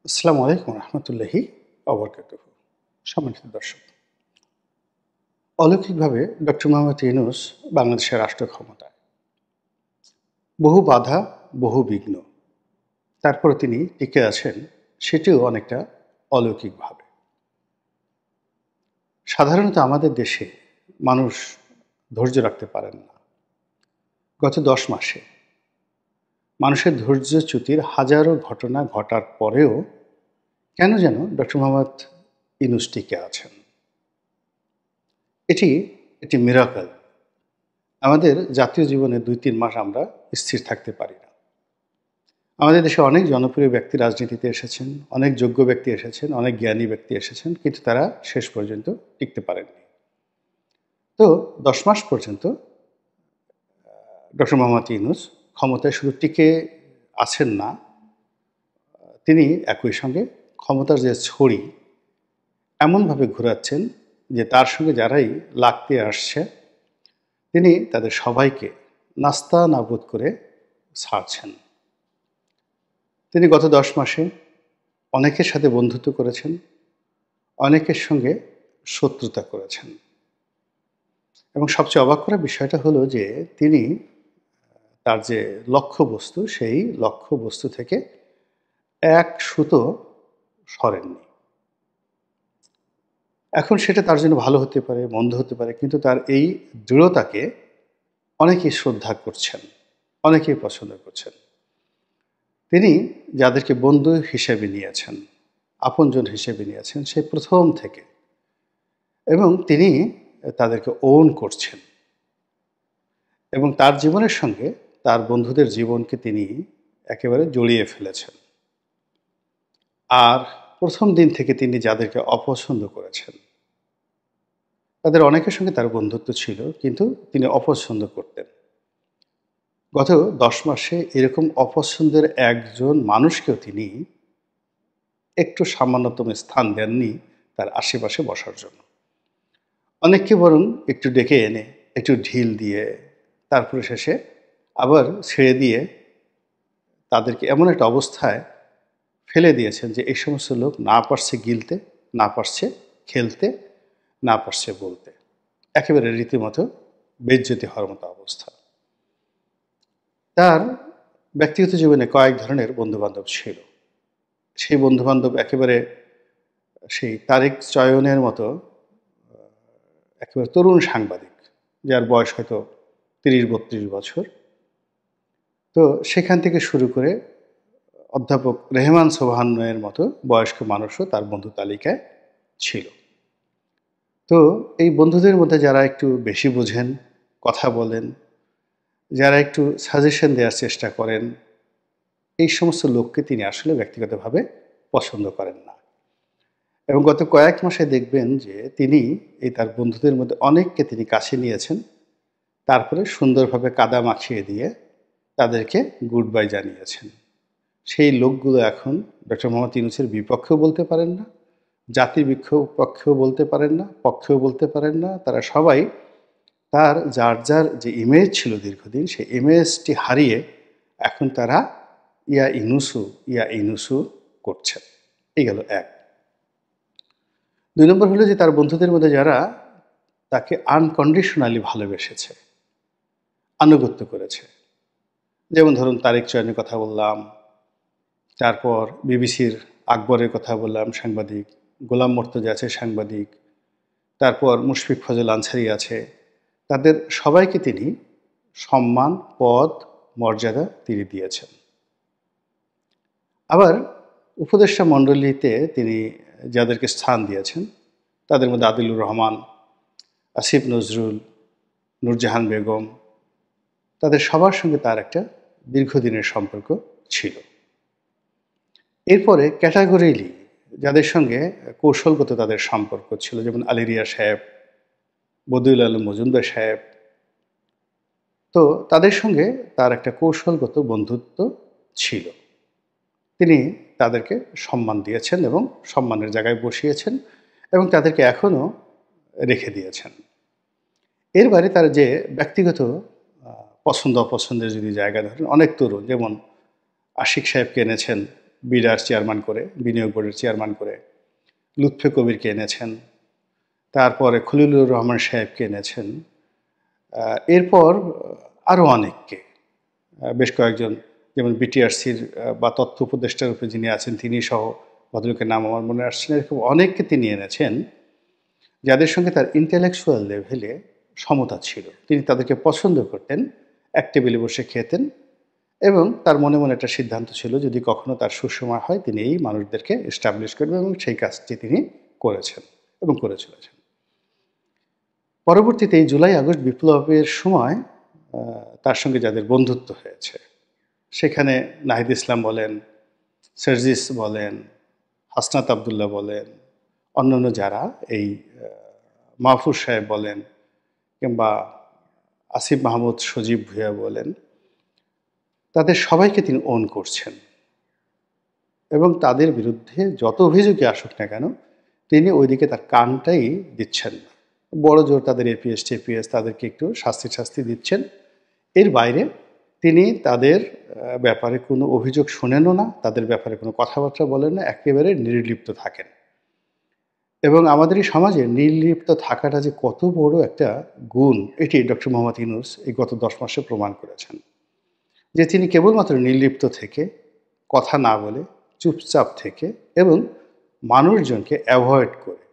আসসালামু আলাইকুম রহমতুল্লাহি অবরকাতুহু। সম্মানিত দর্শক, অলৌকিকভাবে ডক্টর মোহাম্মদ ইউনূস বাংলাদেশের রাষ্ট্র ক্ষমতায়। বহু বাধা, বহু বিঘ্ন, তারপরে তিনি টিকে আছেন, সেটিও অনেকটা অলৌকিকভাবে। সাধারণত আমাদের দেশে মানুষ ধৈর্য রাখতে পারেন না। গত ১০ মাসে মানুষের ধৈর্যচ্যুতির হাজারো ঘটনা ঘটার পরেও কেন যেন ডক্টর মোহাম্মদ ইউনূস টিকে আছেন। এটি একটি মিরাকল। আমাদের জাতীয় জীবনে ২-৩ মাস আমরা স্থির থাকতে পারি না। আমাদের দেশে অনেক জনপ্রিয় ব্যক্তি রাজনীতিতে এসেছেন, অনেক যোগ্য ব্যক্তি এসেছেন, অনেক জ্ঞানী ব্যক্তি এসেছেন, কিন্তু তারা শেষ পর্যন্ত টিকতে পারেননি। তো ১০ মাস পর্যন্ত ডক্টর মোহাম্মদ ইউনূস ক্ষমতায় শুধু টিকে আছেন না, তিনি একই সঙ্গে ক্ষমতার যে ছড়ি এমনভাবে ঘোরাচ্ছেন যে তার সঙ্গে যারাই লাগতে আসছে তিনি তাদের সবাইকে নাস্তানাবুদ করে ছাড়ছেন। তিনি গত ১০ মাসে অনেকের সাথে বন্ধুত্ব করেছেন, অনেকের সঙ্গে শত্রুতা করেছেন। এবং সবচেয়ে অবাক করা বিষয়টা হলো যে তিনি তার যে লক্ষ্যবস্তু, সেই লক্ষ্যবস্তু থেকে এক সুতো সরেননি। এখন সেটা তার জন্য ভালো হতে পারে, মন্দ হতে পারে, কিন্তু তার এই দৃঢ়তাকে অনেকেই শ্রদ্ধা করছেন, অনেকেই পছন্দ করছেন। তিনি যাদেরকে বন্ধু হিসেবে নিয়েছেন, আপনজন হিসেবে নিয়েছেন সেই প্রথম থেকে, এবং তিনি তাদেরকে ওন করছেন এবং তার জীবনের সঙ্গে তার বন্ধুদের জীবনকে তিনি একেবারে জড়িয়ে ফেলেছেন। আর প্রথম দিন থেকে তিনি যাদেরকে অপছন্দ করেছেন, তাদের অনেকের সঙ্গে তার বন্ধুত্ব ছিল, কিন্তু তিনি অপছন্দ করতেন। গত ১০ মাসে এরকম অপছন্দের একজন মানুষকেও তিনি একটু সামান্যতম স্থান দেননি তার আশেপাশে বসার জন্য। অনেককে বরং একটু ডেকে এনে, একটু ঢিল দিয়ে, তারপরে শেষে আবার ছেড়ে দিয়ে তাদেরকে এমন একটা অবস্থায় ফেলে দিয়েছেন যে এই সমস্ত লোক না পারছে গিলতে, না পারছে খেলতে, না পারছে বলতে। একেবারে রীতিমতো বেইজ্জতি হওয়ার মতো অবস্থা। তার ব্যক্তিগত জীবনে কয়েক ধরনের বন্ধু-বান্ধব ছিল। সেই বন্ধু-বান্ধব একেবারে সেই তারেক চয়নের মতো একেবারে তরুণ সাংবাদিক, যার বয়স হয়তো ৩০-৩২ বছর। তো সেখান থেকে শুরু করে অধ্যাপক রেহমান সোবহানের মতো বয়স্ক মানুষও তার বন্ধু তালিকায় ছিল। তো এই বন্ধুদের মধ্যে যারা একটু বেশি বোঝেন, কথা বলেন, যারা একটু সাজেশন দেওয়ার চেষ্টা করেন, এই সমস্ত লোককে তিনি আসলে ব্যক্তিগতভাবে পছন্দ করেন না। এবং গত কয়েক মাসে দেখবেন যে তিনি এই তার বন্ধুদের মধ্যে অনেককে তিনি কাছে নিয়েছেন, তারপরে সুন্দরভাবে কাদা মাখিয়ে দিয়ে তাদেরকে গুড বাই জানিয়েছেন। সেই লোকগুলো এখন ডক্টর মোহাম্মদ ইউনূসের বিপক্ষেও বলতে পারেন না, জাতির পক্ষেও বলতে পারেন না, পক্ষেও বলতে পারেন না। তারা সবাই তার যার যার যে ইমেজ ছিল দীর্ঘদিন, সেই ইমেজটি হারিয়ে এখন তারা ইয়া ইউনূসু, ইয়া ইউনূসু করছেন। এই গেল এক। ২ নম্বর হলো যে তার বন্ধুদের মধ্যে যারা তাকে আনকন্ডিশনালি ভালোবেসেছে, আনুগত্য করেছে। যেমন ধরুন তারেক চয়নের কথা বললাম, তারপর বিবিসির আকবরের কথা বললাম, সাংবাদিক গোলাম মর্তজা আছে, সাংবাদিক, তারপর মুশফিক ফজল আনসারী আছে। তাদের সবাইকে তিনি সম্মান, পদ, মর্যাদা তিনি দিয়েছেন। আবার উপদেষ্টা মণ্ডলীতে তিনি যাদেরকে স্থান দিয়েছেন, তাদের মধ্যে আদিলুর রহমান, আসিফ নজরুল, নূরজাহান বেগম, তাদের সবার সঙ্গে তার একটা দীর্ঘদিনের সম্পর্ক ছিল। এরপরে ক্যাটাগরিলি যাদের সঙ্গে কৌশলগত তাদের সম্পর্ক ছিল, যেমন আলী রিয়া সাহেব, বদিউল আলম মজুমদার সাহেব, তো তাদের সঙ্গে তার একটা কৌশলগত বন্ধুত্ব ছিল। তিনি তাদেরকে সম্মান দিয়েছেন এবং সম্মানের জায়গায় বসিয়েছেন এবং তাদেরকে এখনও রেখে দিয়েছেন। এর বাইরে তার যে ব্যক্তিগত পছন্দ অপছন্দের যদি জায়গা ধরেন, অনেক তরুণ যেমন আশিক সাহেবকে এনেছেন বিডার চেয়ারম্যান করে, বিনিয়োগ বোর্ডের চেয়ারম্যান করে। লুৎফে কবিরকে এনেছেন, তারপরে খলিলুর রহমান সাহেবকে এনেছেন, এরপর আরও অনেককে, বেশ কয়েকজন, যেমন বিটিআরসির বা তথ্য উপদেষ্টার রূপে যিনি আছেন তিনি সহ, ভদ্রলোকের নাম আমার মনে আসছে না, এরকম অনেককে তিনি এনেছেন যাদের সঙ্গে তার ইন্টেলেকচুয়াল লেভেলে সমতা ছিল। তিনি তাদেরকে পছন্দ করতেন, এক টেবিলে বসে খেতেন, এবং তার মনে মনে একটা সিদ্ধান্ত ছিল যদি কখনো তার সুসময় হয় তিনি এই মানুষদেরকে এস্টাবলিশ করবেন, এবং সেই কাজটি তিনি করেছেন এবং করে চলেছেন। পরবর্তীতে এই জুলাই আগস্ট বিপ্লবের সময় তার সঙ্গে যাদের বন্ধুত্ব হয়েছে, সেখানে নাহিদ ইসলাম বলেন, সার্জিস বলেন, হাসনাত আবদুল্লাহ বলেন, অন্যান্য যারা, এই মাহফুজ সাহেব বলেন, কিংবা আসিফ মাহমুদ সজীব ভুঁইয়া বলেন, তাদের সবাইকে তিনি ওন করছেন এবং তাদের বিরুদ্ধে যত অভিযোগই আসুক না কেন তিনি ওইদিকে তার কানটাই দিচ্ছেন না। বড় জোর তাদের এপিএস টেপিএস তাদেরকে একটু শাস্তি দিচ্ছেন, এর বাইরে তিনি তাদের ব্যাপারে কোনো অভিযোগ শোনেনও না, তাদের ব্যাপারে কোনো কথাবার্তা বলেন না, একেবারে নির্লিপ্ত থাকেন। এবং আমাদের এই সমাজে নির্লিপ্ত থাকাটা যে কত বড় একটা গুণ, এটি ডক্টর মোহাম্মদ ইউনূস এই গত 10 মাসে প্রমাণ করেছেন, যে তিনি কেবলমাত্র নির্লিপ্ত থেকে, কথা না বলে, চুপচাপ থেকে এবং মানুষজনকে অ্যাভয়েড করে,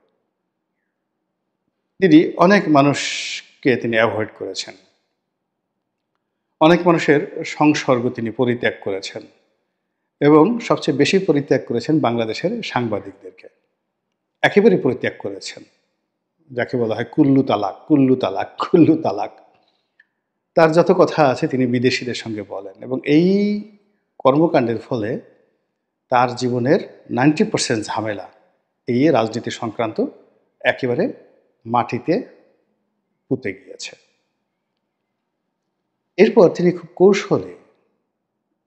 তিনি অনেক মানুষকে তিনি অ্যাভয়েড করেছেন, অনেক মানুষের সংসর্গ তিনি পরিত্যাগ করেছেন, এবং সবচেয়ে বেশি পরিত্যাগ করেছেন বাংলাদেশের সাংবাদিকদেরকে, একেবারে পরিত্যাগ করেছেন, যাকে বলা হয় কুল্লু তালাক, কুল্লু তালাক, কুল্লু তালাক। তার যত কথা আছে তিনি বিদেশিদের সঙ্গে বলেন, এবং এই কর্মকাণ্ডের ফলে তার জীবনের 90% ঝামেলা এই রাজনীতি সংক্রান্ত একেবারে মাটিতে পুঁতে গিয়েছে। এরপর তিনি খুব কৌশলে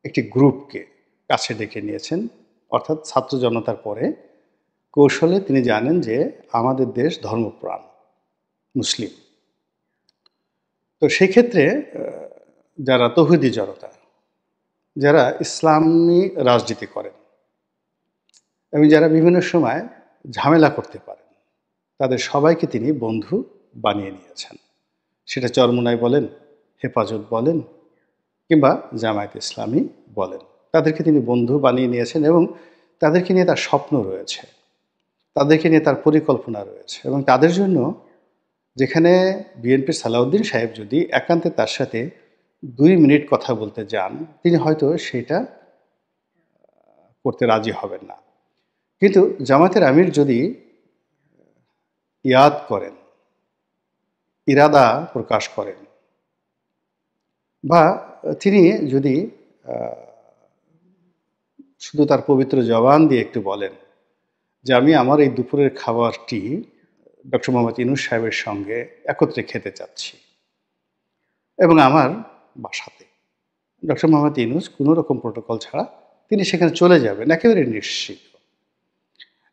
একটি গ্রুপকে কাছে ডেকে নিয়েছেন, অর্থাৎ ছাত্র জনতার পরে কৌশলে তিনি জানেন যে আমাদের দেশ ধর্মপ্রাণ মুসলিম, তো সেক্ষেত্রে যারা তৌহিদি জনতা, যারা ইসলামী রাজনীতি করেন এবং যারা বিভিন্ন সময় ঝামেলা করতে পারেন, তাদের সবাইকে তিনি বন্ধু বানিয়ে নিয়েছেন। সেটা চরমোনাই বলেন, হেফাজত বলেন, কিংবা জামায়াত ইসলামী বলেন, তাদেরকে তিনি বন্ধু বানিয়ে নিয়েছেন এবং তাদেরকে নিয়ে তার স্বপ্ন রয়েছে, তাদেরকে নিয়ে তার পরিকল্পনা রয়েছে, এবং তাদের জন্য যেখানে বিএনপির সালাউদ্দিন সাহেব যদি একান্তে তার সাথে 2 মিনিট কথা বলতে যান, তিনি হয়তো সেটা করতে রাজি হবেন না, কিন্তু জামায়াতের আমির যদি ইয়াদ করেন, ইরাদা প্রকাশ করেন, বা তিনি যদি শুধু তার পবিত্র জবান দিয়ে একটু বলেন যে আমি আমার এই দুপুরের খাবারটি ডক্টর মোহাম্মদ ইউনূস সাহেবের সঙ্গে একত্রে খেতে চাচ্ছি এবং আমার বাসাতে, ডক্টর মোহাম্মদ ইউনূস কোনো রকম প্রোটোকল ছাড়া তিনি সেখানে চলে যাবেন, একেবারে নিশ্চিত।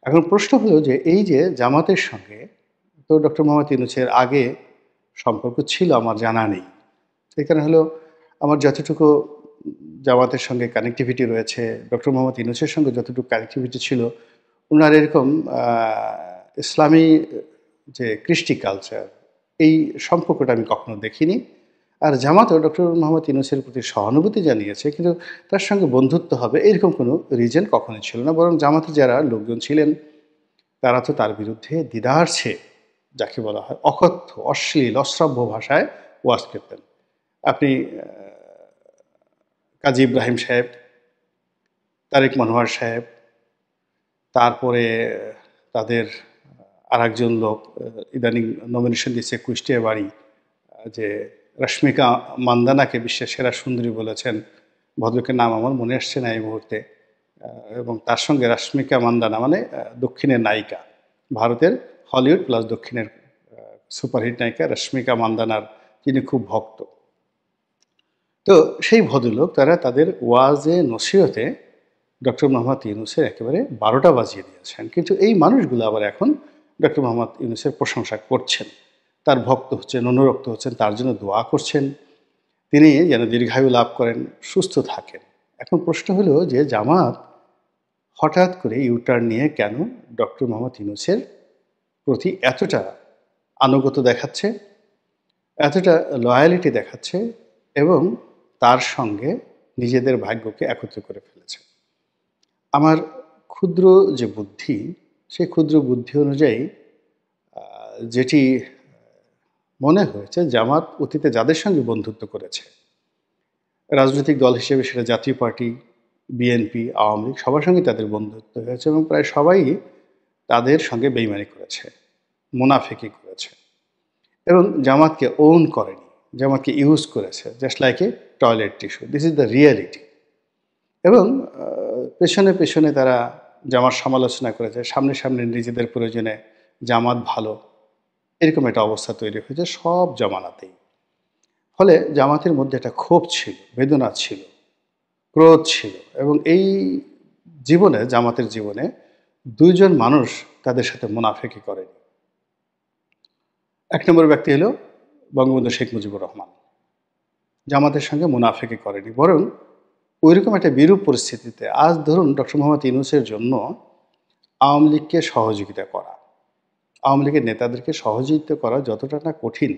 এখন প্রশ্ন হলো যে এই যে জামাতের সঙ্গে তো ডক্টর মোহাম্মদ ইউনূসের আগে সম্পর্ক ছিল আমার জানা নেই, এখানে হলো আমার যতটুকু জামাতের সঙ্গে কানেক্টিভিটি রয়েছে, ডক্টর মোহাম্মদ ইউনূসের সঙ্গে যতটুকু কানেক্টিভিটি ছিল, ওনার এরকম ইসলামী যে কৃষ্টি কালচার, এই সম্পর্কটা আমি কখনো দেখিনি। আর জামাতও ডক্টর মোহাম্মদ ইউনূসের প্রতি সহানুভূতি জানিয়েছে, কিন্তু তার সঙ্গে বন্ধুত্ব হবে এরকম কোনো রিজন কখনোই ছিল না। বরং জামাতে যারা লোকজন ছিলেন তারা তো তার বিরুদ্ধে দ্বিধার্ছে, যাকে বলা হয় অকথ্য, অশ্লীল, অশ্রাব্য ভাষায় ওয়াজ করতেন। আপনি কাজী ইব্রাহিম সাহেব, তারেক মনোয়ার সাহেব, তারপরে তাদের আরেকজন লোক ইদানিং নমিনেশন দিয়েছে কুষ্টিয়া বাড়ি, যে রশ্মিকা মান্দানাকে বিশ্বের সেরা সুন্দরী বলেছেন, ভদ্রলোকের নাম আমার মনে আসছে না এই মুহূর্তে, এবং তার সঙ্গে রশ্মিকা মান্দানা মানে দক্ষিণের নায়িকা, ভারতের হলিউড প্লাস দক্ষিণের সুপারহিট নায়িকা রশ্মিকা মান্দানার তিনি খুব ভক্ত। তো সেই ভদ্রলোক তারা তাদের ওয়াজে নসিহতে ডক্টর মোহাম্মদ ইউনূসের একেবারে 12টা বাজিয়ে দিয়েছেন, কিন্তু এই মানুষগুলো আবার এখন ডক্টর মোহাম্মদ ইউনূসের প্রশংসা করছেন, তার ভক্ত হচ্ছেন, অনুরক্ত হচ্ছেন, তার জন্য দোয়া করছেন তিনি যেন দীর্ঘায়ু লাভ করেন, সুস্থ থাকেন। এখন প্রশ্ন হলো যে জামাত হঠাৎ করে ইউটার্ন নিয়ে কেন ডক্টর মোহাম্মদ ইউনূসের প্রতি এতটা আনুগত্য দেখাচ্ছে, এতটা লয়ালিটি দেখাচ্ছে এবং তার সঙ্গে নিজেদের ভাগ্যকে একত্র করে ফেলেছে। আমার ক্ষুদ্র যে বুদ্ধি, সেই ক্ষুদ্র বুদ্ধি অনুযায়ী যেটি মনে হয়েছে, জামাত অতীতে যাদের সঙ্গে বন্ধুত্ব করেছে, রাজনৈতিক দল হিসেবে সেটা জাতীয় পার্টি, বিএনপি, আওয়ামী লীগ, সবার সঙ্গে তাদের বন্ধুত্ব হয়েছে এবং প্রায় সবাই তাদের সঙ্গে বেইমানি করেছে, মুনাফিকি করেছে এবং জামাতকে ওন করেনি, জামাতকে ইউজ করেছে just like a toilet tissue. This is the reality. এবং পেছনে পেছনে তারা জামাত সমালোচনা করেছে, সামনে সামনে নিজেদের প্রয়োজনে জামাত ভালো, এরকম একটা অবস্থা তৈরি হয়েছে সব জমানাতেই। ফলে জামাতের মধ্যে একটা ক্ষোভ ছিল, বেদনা ছিল, ক্রোধ ছিল এবং এই জীবনে, জামাতের জীবনে দুইজন মানুষ তাদের সাথে মুনাফিকি করেনি। এক নম্বর ব্যক্তি হলো বঙ্গবন্ধু শেখ মুজিবুর রহমান। জামাতের সঙ্গে মুনাফিকি করেনি, বরং ওইরকম একটা বিরূপ পরিস্থিতিতে আজ ধরুন ডক্টর মোহাম্মদ ইউনূসের জন্য আওয়ামী লীগকে সহযোগিতা করা, আওয়ামী লীগের নেতাদেরকে সহযোগিতা করা যতটা না কঠিন,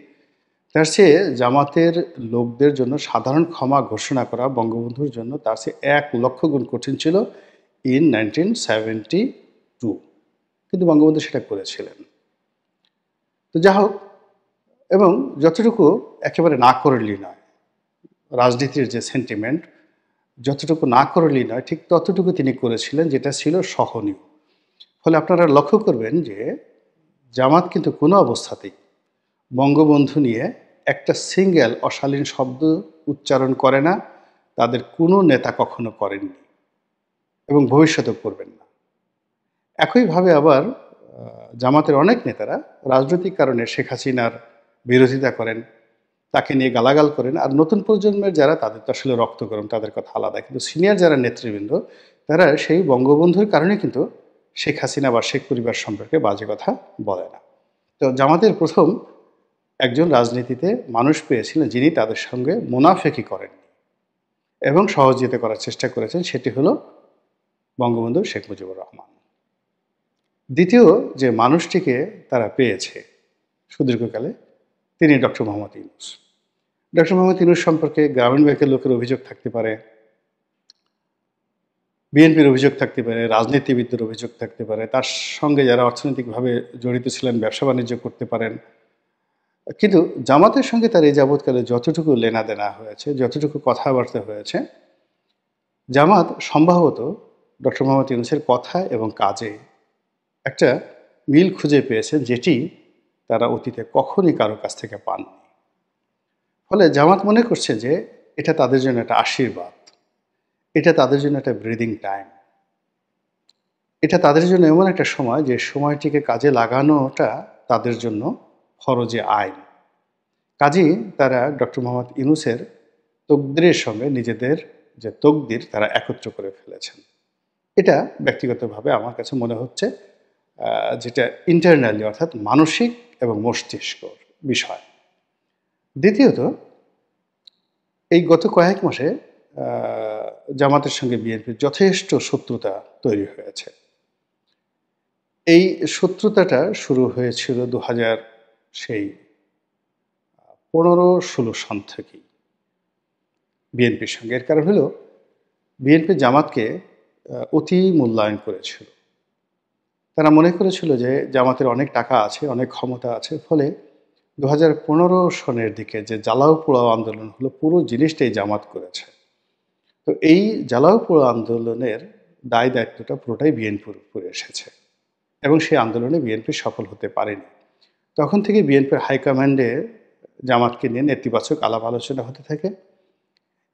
তার চেয়ে জামাতের লোকদের জন্য সাধারণ ক্ষমা ঘোষণা করা বঙ্গবন্ধুর জন্য তার চেয়ে 1,00,000 গুণ কঠিন ছিল ইন 1972। কিন্তু বঙ্গবন্ধু সেটা করেছিলেন। তো যা হোক, এবং যতটুকু একেবারে না করলেই নয়, রাজনীতির যে সেন্টিমেন্ট, যতটুকু না করলেই নয় ঠিক ততটুকু তিনি করেছিলেন, যেটা ছিল সহনীয়। ফলে আপনারা লক্ষ্য করবেন যে জামাত কিন্তু কোনো অবস্থাতেই বঙ্গবন্ধু নিয়ে একটা সিঙ্গেল অশালীন শব্দ উচ্চারণ করে না, তাদের কোনো নেতা কখনো করেননি এবং ভবিষ্যতেও করবেন না। একইভাবে আবার জামাতের অনেক নেতারা রাজনৈতিক কারণে শেখ হাসিনার বিরোধিতা করেন, তাকে নিয়ে গালাগাল করেন। আর নতুন প্রজন্মের যারা, তাদের তো আসলে রক্ত গরম, তাদের কথা আলাদা, কিন্তু সিনিয়র যারা নেতৃবৃন্দ, তারা সেই বঙ্গবন্ধুর কারণে কিন্তু শেখ হাসিনা বা শেখ পরিবার সম্পর্কে বাজে কথা বলে না। তো জামাতের প্রথম একজন রাজনীতিতে মানুষ পেয়েছিলেন যিনি তাদের সঙ্গে মুনাফিকি করেননি এবং সহযোগিতা করার চেষ্টা করেছেন, সেটি হলো বঙ্গবন্ধু শেখ মুজিবুর রহমান। দ্বিতীয় যে মানুষটিকে তারা পেয়েছে সুদীর্ঘকালে, তিনি ডক্টর মোহাম্মদ ইউনূস। ডক্টর মোহাম্মদ ইউনূস সম্পর্কে গ্রামীণ ব্যাংকের লোকের অভিযোগ থাকতে পারে, বিএনপির অভিযোগ থাকতে পারে, রাজনীতিবিদদের অভিযোগ থাকতে পারে, তার সঙ্গে যারা অর্থনৈতিকভাবে জড়িত ছিলেন, ব্যবসা বাণিজ্য করতে পারেন, কিন্তু জামাতের সঙ্গে তার এই যাবৎকালে যতটুকু লেনাদেনা হয়েছে, যতটুকু কথাবার্তা হয়েছে, জামাত সম্ভবত ডক্টর মোহাম্মদ ইউনূসের কথা এবং কাজে একটা মিল খুঁজে পেয়েছেন, যেটি তারা অতীতে কখনই কারো কাছ থেকে পাননি। ফলে জামাত মনে করছে যে এটা তাদের জন্য একটা আশীর্বাদ, এটা তাদের জন্য একটা ব্রিদিং টাইম, এটা তাদের জন্য এমন একটা সময় যে সময়টিকে কাজে লাগানোটা তাদের জন্য ফরজে আইন। কাজেই তারা ডক্টর মোহাম্মদ ইউনূসের তকদিরের সঙ্গে নিজেদের যে তকদির, তারা একত্র করে ফেলেছেন। এটা ব্যক্তিগতভাবে আমার কাছে মনে হচ্ছে যেটা ইন্টারনালি, অর্থাৎ মানসিক এবং মস্তিষ্কর বিষয়। দ্বিতীয়ত, এই গত কয়েক মাসে জামাতের সঙ্গে বিএনপির যথেষ্ট শত্রুতা তৈরি হয়েছে। এই শত্রুতাটা শুরু হয়েছিল 2015-16 সাল থেকেই বিএনপির সঙ্গে। এর কারণ হলো বিএনপি জামাতকে অতি মূল্যায়ন করেছিল। তারা মনে করেছিল যে জামাতের অনেক টাকা আছে, অনেক ক্ষমতা আছে, ফলে 2015 সনের দিকে যে জ্বালাও পোড়াও আন্দোলন হলো, পুরো জিনিসটাই জামাত করেছে। তো এই জ্বালাও পোড়াও আন্দোলনের দায় দায়িত্বটা পুরোটাই বিএনপির উপরে এসেছে এবং সেই আন্দোলনে বিএনপি সফল হতে পারেনি। তখন থেকে বিএনপির হাইকমান্ডে জামাতকে নিয়ে নেতিবাচক আলাপ আলোচনা হতে থাকে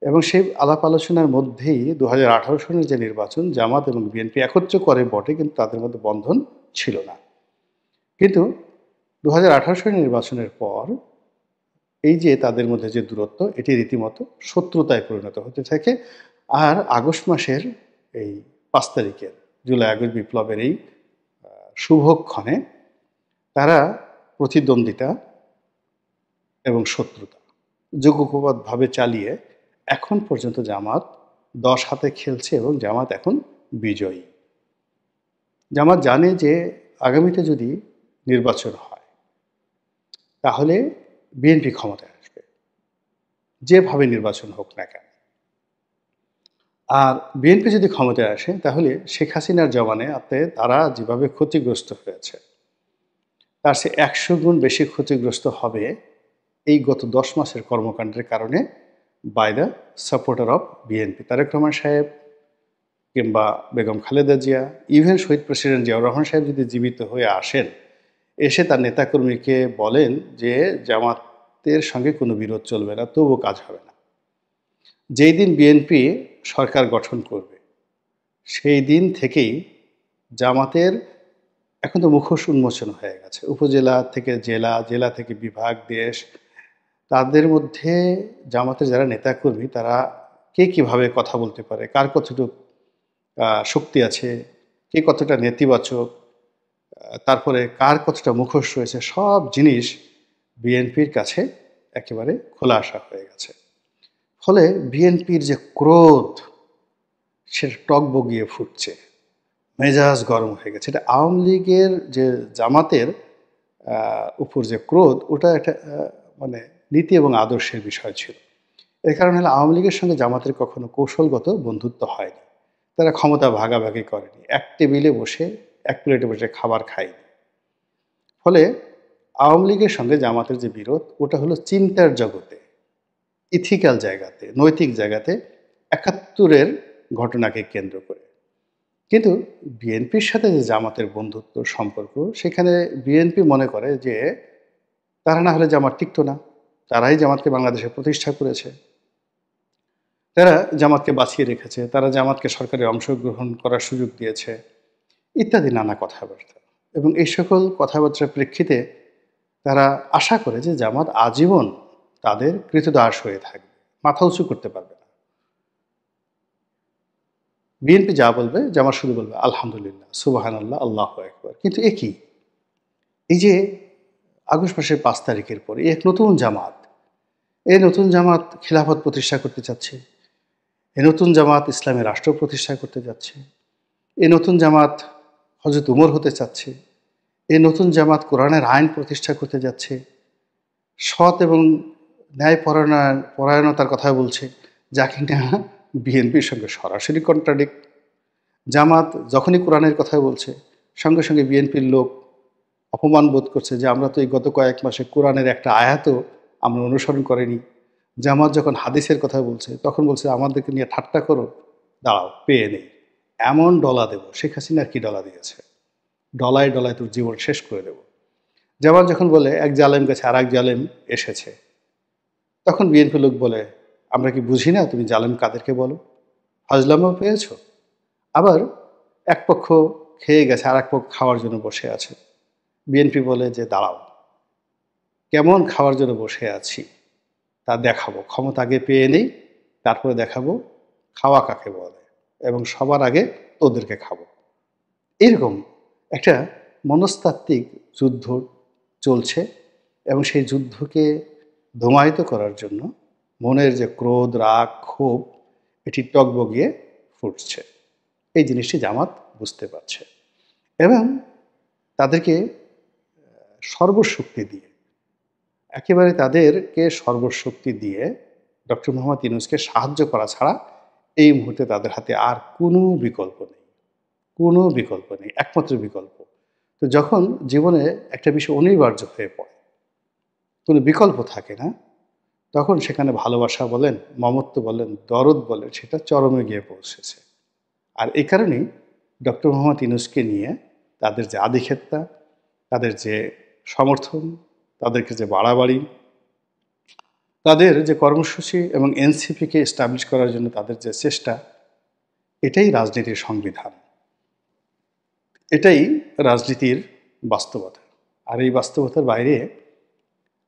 এবং সেই আলাপ আলোচনার মধ্যেই 2018 সনের যে নির্বাচন, জামাত এবং বিএনপি একত্র করে বটে, কিন্তু তাদের মধ্যে বন্ধন ছিল না। কিন্তু 2018 সনের নির্বাচনের পর এই যে তাদের মধ্যে যে দূরত্ব, এটি রীতিমতো শত্রুতায় পরিণত হতে থাকে। আর আগস্ট মাসের এই 5 তারিখের জুলাই আগস্ট বিপ্লবের এই শুভক্ষণে তারা প্রতিদ্বন্দ্বিতা এবং শত্রুতা যোগ্যভাবে চালিয়ে এখন পর্যন্ত জামাত 10 হাতে খেলছে এবং জামাত এখন বিজয়ী। জামাত জানে যে আগামীতে যদি নির্বাচন হয় তাহলে বিএনপি ক্ষমতায় আসবে, যেভাবে নির্বাচন হোক না কেন। আর বিএনপি যদি ক্ষমতায় আসে তাহলে শেখ হাসিনার জমানে তারা যেভাবে ক্ষতিগ্রস্ত হয়েছে তার সে ১০০ গুণ বেশি ক্ষতিগ্রস্ত হবে এই গত ১০ মাসের কর্মকাণ্ডের কারণে by the supporter of BNP. Tarique Rahman সাহেব কিংবা বেগম খালেদা জিয়া, ইভেন শহীদ প্রেসিডেন্ট জিয়াউর রহমান সাহেব যদি জীবিত হয়ে আসেন, এসে তার নেতাকর্মীকে বলেন যে জামাতের সঙ্গে কোনো বিরোধ চলবে না, তবুও কাজ হবে না। যেই দিন বিএনপি সরকার গঠন করবে সেই দিন থেকেই জামাতের এখন তো মুখোশ উন্মোচন হয়ে গেছে। উপজেলা থেকে জেলা, জেলা থেকে বিভাগ, দেশ, তাদের মধ্যে জামাতের যারা নেতাকর্মী তারা কে কীভাবে কথা বলতে পারে, কার কতটুকু শক্তি আছে, কে কতটা নেতিবাচক, তারপরে কার কতটা মুখোশ রয়েছে, সব জিনিস বিএনপির কাছে একেবারে খোলাসা হয়ে গেছে। ফলে বিএনপির যে ক্রোধ সেটা টগবগিয়ে ফুটছে, মেজাজ গরম হয়ে গেছে। এটা আওয়ামী লীগের যে জামাতের উপর যে ক্রোধ, ওটা একটা মানে নীতি এবং আদর্শের বিষয় ছিল। এর কারণ হলো আওয়ামী লীগের সঙ্গে জামাতের কখনো কৌশলগত বন্ধুত্ব হয়নি। তারা ক্ষমতা ভাগাভাগি করেনি, এক টেবিলে বসে এক প্লেটে বসে খাবার খায়নি। ফলে আওয়ামী লীগের সঙ্গে জামাতের যে বিরোধ, ওটা হলো চিন্তার জগতে, ইথিক্যাল জায়গাতে, নৈতিক জায়গাতে ৭১-এর ঘটনাকে কেন্দ্র করে। কিন্তু বিএনপির সাথে যে জামাতের বন্ধুত্ব সম্পর্ক, সেখানে বিএনপি মনে করে যে তারা না হলে জামাত টিকতো না, তারাই জামাতকে বাংলাদেশে প্রতিষ্ঠা করেছে, তারা জামাতকে বাঁচিয়ে রেখেছে, তারা জামাতকে সরকারে অংশগ্রহণ করার সুযোগ দিয়েছে, ইত্যাদি নানা কথাবার্তা। এবং এই সকল কথাবার্তার প্রেক্ষিতে তারা আশা করে যে জামাত আজীবন তাদের কৃতদাস হয়ে থাকবে, মাথা উঁচু করতে পারবে না। বিএনপি যা বলবে জামাত শুধু বলবে আলহামদুলিল্লাহ, সুবহানাল্লাহ, আল্লাহু আকবার। কিন্তু এ কি, এই যে আগস্ট মাসের ৫ তারিখের পরে এক নতুন জামাত, এই নতুন জামাত খিলাফত প্রতিষ্ঠা করতে চাচ্ছে, এই নতুন জামাত ইসলামী রাষ্ট্র প্রতিষ্ঠা করতে যাচ্ছে, এই নতুন জামাত হযরত উমর হতে চাচ্ছে, এই নতুন জামাত কোরআনের আইন প্রতিষ্ঠা করতে যাচ্ছে, সৎ এবং ন্যায় পরায়ণতার কথা বলছে, যা কিনা বিএনপির সঙ্গে সরাসরি কন্ট্রাডিক্ট। জামাত যখনই কোরআনের কথা বলছে, সঙ্গে সঙ্গে বিএনপির লোক অপমান বোধ করছে যে আমরা তো এই গত কয়েক মাসে কোরআনের একটা আয়াতও আমরা অনুসরণ করিনি। জামাত যখন হাদিসের কথা বলছে তখন বলছে আমাদেরকে নিয়ে ঠাট্টা করো, দাঁড়াও পেয়ে নেই, এমন ডলা দেব। শেখ হাসিনার কি ডলা দিয়েছে, ডলায় ডলায় তোর জীবন শেষ করে দেব। জামাত যখন বলে এক জালেম গেছে আর এক জালেম এসেছে, তখন বিএনপি লোক বলে আমরা কি বুঝি না তুমি জালেম কাদেরকে বলো, ফাজলামও পেয়েছ। আবার এক পক্ষ খেয়ে গেছে আর এক পক্ষ খাওয়ার জন্য বসে আছে, বিএনপি বলে যে দাঁড়াও, কেমন খাওয়ার জন্য বসে আছি তা দেখাবো, ক্ষমতা আগে পেয়ে নেই, তারপরে দেখাবো খাওয়া কাকে বলে, এবং সবার আগে তোদেরকে খাবো। এরকম একটা মনস্তাত্ত্বিক যুদ্ধ চলছে, এবং সেই যুদ্ধকে দমায়িত করার জন্য মনের যে ক্রোধ, রাগ, ক্ষোভ, এটি টগবগিয়ে ফুটছে। এই জিনিসটি জামাত বুঝতে পারছে এবং তাদেরকে সর্বশক্তি দিয়ে, একেবারে তাদেরকে সর্বশক্তি দিয়ে ডক্টর মোহাম্মদ ইউনূসকে সাহায্য করা ছাড়া এই মুহূর্তে তাদের হাতে আর কোনো বিকল্প নেই, কোনো বিকল্প নেই, একমাত্র বিকল্প। তো যখন জীবনে একটা বিষয় অনিবার্য হয়ে পড়ে, কোনো বিকল্প থাকে না, তখন সেখানে ভালোবাসা বলেন, মমত্ব বলেন, দরদ বলেন, সেটা চরমে গিয়ে পৌঁছেছে। আর এই কারণেই ডক্টর মোহাম্মদ ইউনূসকে নিয়ে তাদের যে আধিক্ষেত্তা, তাদের যে সমর্থন, তাদেরকে যে বাড়াবাড়ি, তাদের যে কর্মসূচি এবং এনসিপিকে এস্টাবলিশ করার জন্য তাদের যে চেষ্টা, এটাই রাজনীতির সংবিধান, এটাই রাজনীতির বাস্তবতা। আর এই বাস্তবতার বাইরে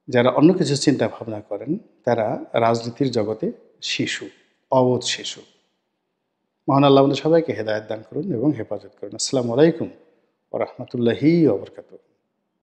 যারা অন্য কিছু চিন্তা ভাবনা করেন তারা রাজনীতির জগতে শিশু, অবোধ শিশু। মহান আল্লাহ আমাদের সবাইকে হেদায়েত দান করুন এবং হেফাজত করুন। আসসালামু আলাইকুম ওয়া রাহমাতুল্লাহি ওয়া বারাকাতুহু।